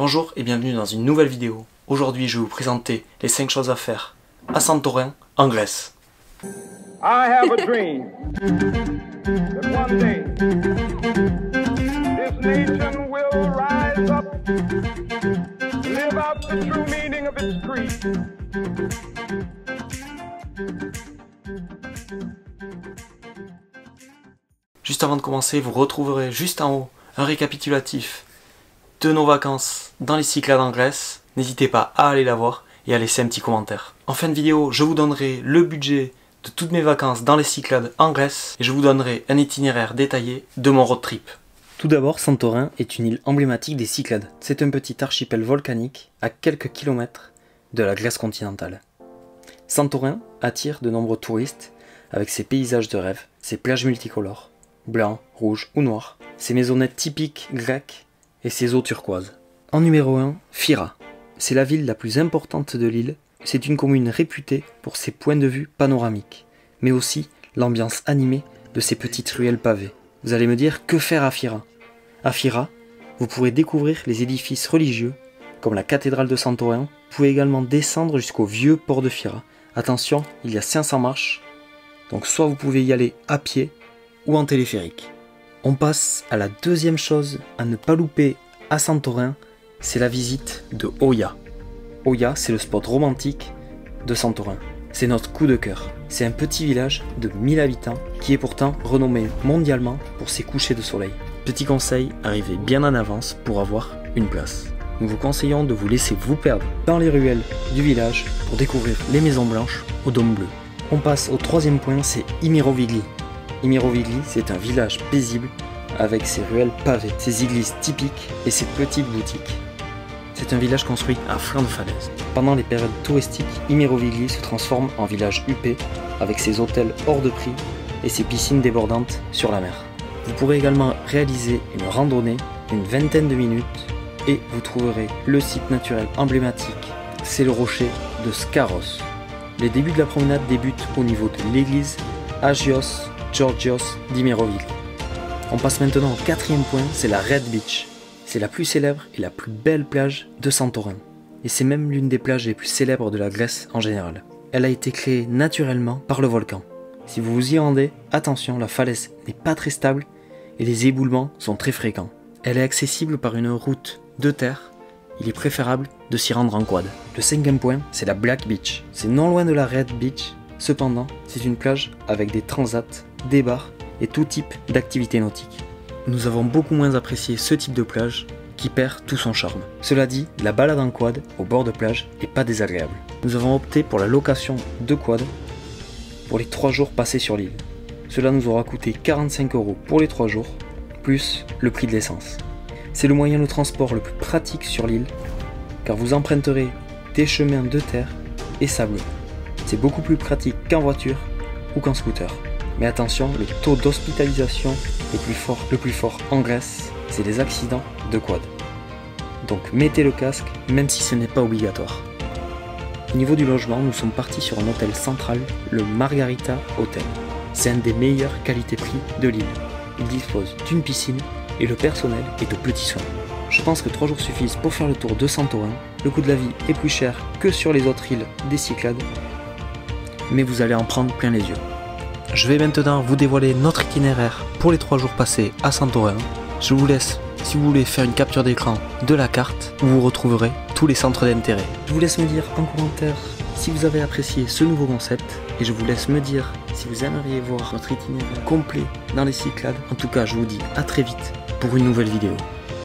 Bonjour et bienvenue dans une nouvelle vidéo. Aujourd'hui je vais vous présenter les 5 choses à faire à Santorin, en Grèce. I have a dream that one day this nation will rise up, live out the true meaning of its creed. Juste avant de commencer, vous retrouverez juste en haut un récapitulatif de nos vacances dans les Cyclades en Grèce. N'hésitez pas à aller la voir et à laisser un petit commentaire. En fin de vidéo, je vous donnerai le budget de toutes mes vacances dans les Cyclades en Grèce et je vous donnerai un itinéraire détaillé de mon road trip. Tout d'abord, Santorin est une île emblématique des Cyclades. C'est un petit archipel volcanique à quelques kilomètres de la Grèce continentale. Santorin attire de nombreux touristes avec ses paysages de rêve, ses plages multicolores, blanc, rouge ou noir, ses maisonnettes typiques grecques et ses eaux turquoises. En numéro 1, Fira. C'est la ville la plus importante de l'île. C'est une commune réputée pour ses points de vue panoramiques, mais aussi l'ambiance animée de ses petites ruelles pavées. Vous allez me dire, que faire à Fira? À Fira, vous pourrez découvrir les édifices religieux, comme la cathédrale de Santorin. Vous pouvez également descendre jusqu'au vieux port de Fira. Attention, il y a 500 marches, donc soit vous pouvez y aller à pied ou en téléphérique. On passe à la deuxième chose à ne pas louper à Santorin, c'est la visite de Oia. Oia, c'est le spot romantique de Santorin. C'est notre coup de cœur. C'est un petit village de 1000 habitants qui est pourtant renommé mondialement pour ses couchers de soleil. Petit conseil, arrivez bien en avance pour avoir une place. Nous vous conseillons de vous laisser vous perdre dans les ruelles du village pour découvrir les maisons blanches au dôme bleu. On passe au troisième point, c'est Imirovigli. Imirovigli, c'est un village paisible avec ses ruelles pavées, ses églises typiques et ses petites boutiques. C'est un village construit à flanc de falaise. Pendant les périodes touristiques, Imirovigli se transforme en village huppé avec ses hôtels hors de prix et ses piscines débordantes sur la mer. Vous pourrez également réaliser une randonnée d'une vingtaine de minutes et vous trouverez le site naturel emblématique, c'est le rocher de Scaros. Les débuts de la promenade débutent au niveau de l'église Agios Georgios d'Imirovigli. On passe maintenant au quatrième point, c'est la Red Beach. C'est la plus célèbre et la plus belle plage de Santorin. Et c'est même l'une des plages les plus célèbres de la Grèce en général. Elle a été créée naturellement par le volcan. Si vous vous y rendez, attention, la falaise n'est pas très stable et les éboulements sont très fréquents. Elle est accessible par une route de terre. Il est préférable de s'y rendre en quad. Le cinquième point, c'est la Black Beach. C'est non loin de la Red Beach. Cependant, c'est une plage avec des transats, des bars et tout type d'activités nautiques. Nous avons beaucoup moins apprécié ce type de plage qui perd tout son charme. Cela dit, la balade en quad au bord de plage est pas désagréable. Nous avons opté pour la location de quad pour les 3 jours passés sur l'île. Cela nous aura coûté 45 € pour les 3 jours, plus le prix de l'essence. C'est le moyen de transport le plus pratique sur l'île, car vous emprunterez des chemins de terre et sableux. C'est beaucoup plus pratique qu'en voiture ou qu'en scooter. Mais attention, le taux d'hospitalisation le plus fort en Grèce, c'est les accidents de quad. Donc mettez le casque, même si ce n'est pas obligatoire. Au niveau du logement, nous sommes partis sur un hôtel central, le Margarita Hotel. C'est un des meilleures qualités-prix de l'île. Il dispose d'une piscine et le personnel est aux petits soins. Je pense que 3 jours suffisent pour faire le tour de Santorin. Le coût de la vie est plus cher que sur les autres îles des Cyclades, mais vous allez en prendre plein les yeux. Je vais maintenant vous dévoiler notre itinéraire pour les 3 jours passés à Santorin. Je vous laisse, si vous voulez, faire une capture d'écran de la carte où vous retrouverez tous les centres d'intérêt. Je vous laisse me dire en commentaire si vous avez apprécié ce nouveau concept et je vous laisse me dire si vous aimeriez voir notre itinéraire complet dans les Cyclades. En tout cas, je vous dis à très vite pour une nouvelle vidéo.